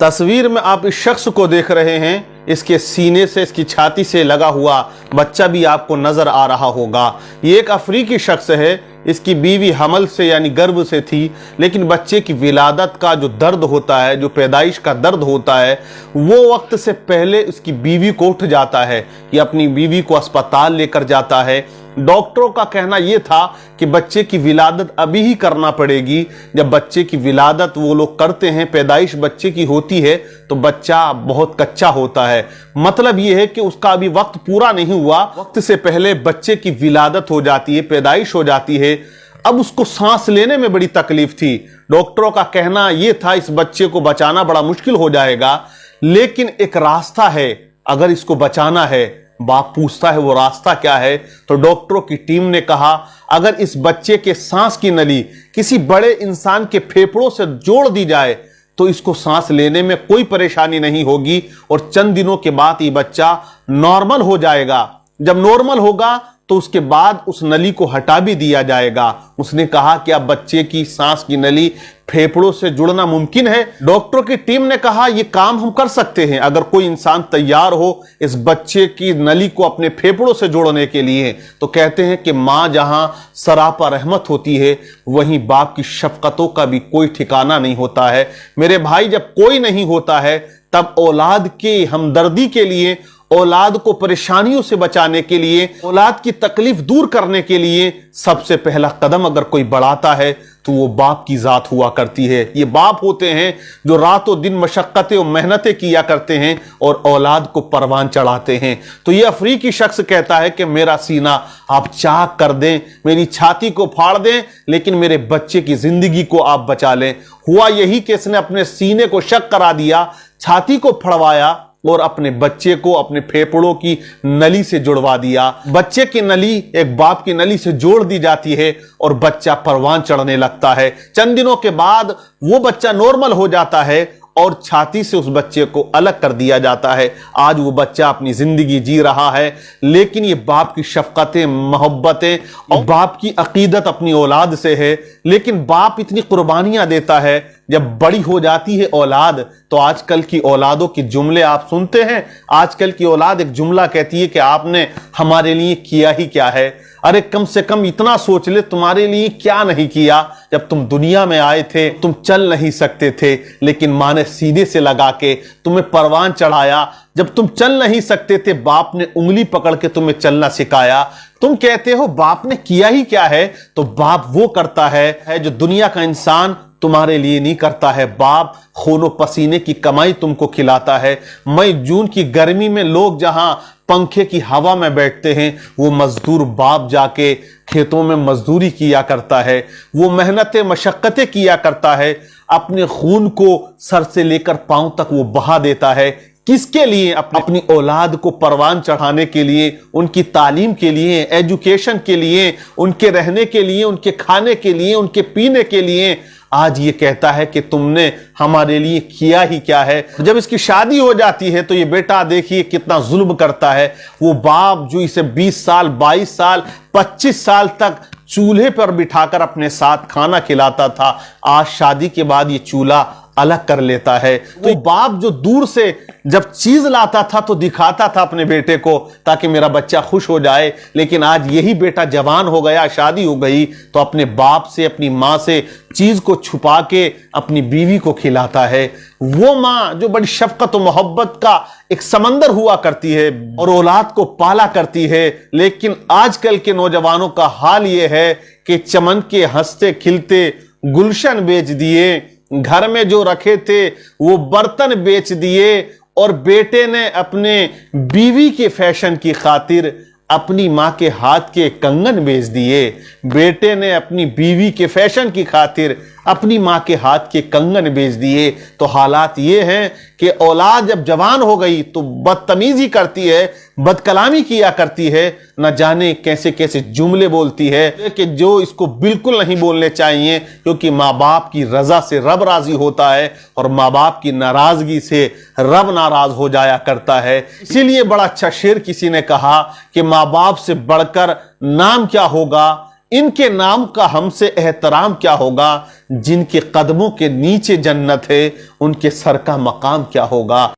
تصویر میں آپ اس شخص کو دیکھ رہے ہیں، اس کے سینے سے، اس کی چھاتی سے لگا ہوا بچہ بھی آپ کو نظر آ رہا ہوگا۔ یہ ایک افریقی شخص ہے، اس کی بیوی حمل سے یعنی گربھ سے تھی، لیکن بچے کی ولادت کا جو درد ہوتا ہے، جو پیدائش کا درد ہوتا ہے، وہ وقت سے پہلے اس کی بیوی کو اٹھ جاتا ہے، یہ اپنی بیوی کو اسپتال لے کر جاتا ہے۔ ڈاکٹروں کا کہنا یہ تھا کہ بچے کی ولادت ابھی ہی کرنا پڑے گی۔ جب بچے کی ولادت وہ لوگ کرتے ہیں، پیدائش بچے کی ہوتی ہے، تو بچہ بہت کچا ہوتا ہے۔ مطلب یہ ہے کہ اس کا ابھی وقت پورا نہیں ہوا، وقت سے پہلے بچے کی ولادت ہو جاتی ہے، پیدائش ہو جاتی ہے۔ اب اس کو سانس لینے میں بڑی تکلیف تھی۔ ڈاکٹروں کا کہنا یہ تھا اس بچے کو بچانا بڑا مشکل ہو جائے گا، لیکن ایک راستہ ہے اگر اس کو بچانا ہے۔ باپ پوچھتا ہے وہ راستہ کیا ہے؟ تو ڈاکٹروں کی ٹیم نے کہا اگر اس بچے کے سانس کی نلی کسی بڑے انسان کے پھیپھڑوں سے جوڑ دی جائے تو اس کو سانس لینے میں کوئی پریشانی نہیں ہوگی، اور چند دنوں کے بعد یہ بچہ نارمل ہو جائے گا۔ جب نارمل ہوگا تو اس کے بعد اس نلی کو ہٹا بھی دیا جائے گا۔ اس نے کہا کہ اب بچے کی سانس کی نلی پھیپھڑوں سے جڑنا ممکن ہے۔ ڈاکٹروں کی ٹیم نے کہا یہ کام ہم کر سکتے ہیں اگر کوئی انسان تیار ہو اس بچے کی نلی کو اپنے پھیپھڑوں سے جوڑنے کے لیے۔ تو کہتے ہیں کہ ماں جہاں سراپا رحمت ہوتی ہے، وہیں باپ کی شفقتوں کا بھی کوئی ٹھکانہ نہیں ہوتا ہے۔ میرے بھائی، جب کوئی نہیں ہوتا ہے تب اولاد کی ہمدردی کے لیے، اولاد کو پریشانیوں سے بچانے کے لیے، اولاد کی تکلیف دور کرنے کے لیے سب سے پہلا قدم اگر کوئی بڑھاتا ہے تو وہ باپ کی ذات ہوا کرتی ہے۔ یہ باپ ہوتے ہیں جو رات و دن مشقتیں و محنتیں کیا کرتے ہیں اور اولاد کو پروان چڑھاتے ہیں۔ تو یہ افریقی شخص کہتا ہے کہ میرا سینہ آپ چاک کر دیں، میری چھاتی کو پھاڑ دیں، لیکن میرے بچے کی زندگی کو آپ بچا لیں۔ ہوا یہی کہ اس نے اپنے سینے کو شق کرا دیا، چھاتی کو پھڑوایا اور اپنے بچے کو اپنے پھیپھڑوں کی نلی سے جڑوا دیا۔ بچے کی نلی ایک باپ کی نلی سے جوڑ دی جاتی ہے اور بچہ پروان چڑھنے لگتا ہے۔ چند دنوں کے بعد وہ بچہ نارمل ہو جاتا ہے اور چھاتی سے اس بچے کو الگ کر دیا جاتا ہے۔ آج وہ بچہ اپنی زندگی جی رہا ہے، لیکن یہ باپ کی شفقتیں، محبتیں اور باپ کی عقیدت اپنی اولاد سے ہے۔ لیکن باپ اتنی قربانیاں دیتا ہے، جب بڑی ہو جاتی ہے اولاد تو آج کل کی اولادوں کے جملے آپ سنتے ہیں۔ آج کل کی اولاد ایک جملہ کہتی ہے کہ آپ نے ہمارے لیے کیا ہی کیا ہے؟ ارے کم سے کم اتنا سوچ لے تمہارے لیے کیا نہیں کیا۔ جب تم دنیا میں آئے تھے تم چل نہیں سکتے تھے، لیکن ماں نے سینے سے لگا کے تمہیں پروان چڑھایا۔ جب تم چل نہیں سکتے تھے باپ نے انگلی پکڑ کے تمہیں چلنا سکھایا۔ تم کہتے ہو باپ نے کیا ہی کیا ہے، تو باپ وہ کرتا ہے جو دنیا کا انسان تمہارے لیے نہیں کرتا ہے۔ باپ خون و پسینے کی کمائی تم کو کھلاتا ہے۔ مئی جون کی گرمی میں لوگ جہاں پنکھے کی ہوا میں بیٹھتے ہیں، وہ مزدور باپ جا کے کھیتوں میں مزدوری کیا کرتا ہے، وہ محنتیں مشقتیں کیا کرتا ہے، اپنے خون کو سر سے لے کر پاؤں تک وہ بہا دیتا ہے۔ کس کے لیے؟ اپنی اولاد کو پروان چڑھانے کے لیے، ان کی تعلیم کے لیے، ایجوکیشن کے لیے، ان کے رہنے کے لیے، ان کے کھانے کے لیے، ان کے پینے کے لیے۔ آج یہ کہتا ہے کہ تم نے ہمارے لیے کیا ہی کیا ہے۔ جب اس کی شادی ہو جاتی ہے تو یہ بیٹا دیکھیے کتنا ظلم کرتا ہے۔ وہ باپ جو اسے 20 سال، 22 سال، 25 سال تک چولہے پر بٹھا کر اپنے ساتھ کھانا کھلاتا تھا، آج شادی کے بعد یہ چولہا الگ کر لیتا ہے۔ تو باپ جو دور سے جب چیز لاتا تھا تو دکھاتا تھا اپنے بیٹے کو تاکہ میرا بچہ خوش ہو جائے، لیکن آج یہی بیٹا جوان ہو گیا، شادی ہو گئی، تو اپنے باپ سے، اپنی ماں سے چیز کو چھپا کے اپنی بیوی کو کھلاتا ہے۔ وہ ماں جو بڑی شفقت و محبت کا ایک سمندر ہوا کرتی ہے اور اولاد کو پالا کرتی ہے، لیکن آج کل کے نوجوانوں کا حال یہ ہے کہ چمن کے ہنستے کھلتے گلشن بیچ دیے، گھر میں جو رکھے تھے وہ برتن بیچ دیے، اور بیٹے نے اپنے بیوی کے فیشن کی خاطر اپنی ماں کے ہاتھ کے کنگن بیچ دیے۔ بیٹے نے اپنی بیوی کے فیشن کی خاطر اپنی ماں کے ہاتھ کے کنگن بیچ دیے۔ تو حالات یہ ہیں کہ اولاد جب جوان ہو گئی تو بدتمیزی کرتی ہے، بد کلامی کیا کرتی ہے، نہ جانے کیسے کیسے جملے بولتی ہے کہ جو اس کو بالکل نہیں بولنے چاہیے، کیونکہ ماں باپ کی رضا سے رب راضی ہوتا ہے اور ماں باپ کی ناراضگی سے رب ناراض ہو جایا کرتا ہے۔ اسی لیے بڑا اچھا شعر کسی نے کہا کہ ماں باپ سے بڑھ کر نام کیا ہوگا، ان کے نام کا ہم سے احترام کیا ہوگا، جن کے قدموں کے نیچے جنت ہے ان کے سر کا مقام کیا ہوگا۔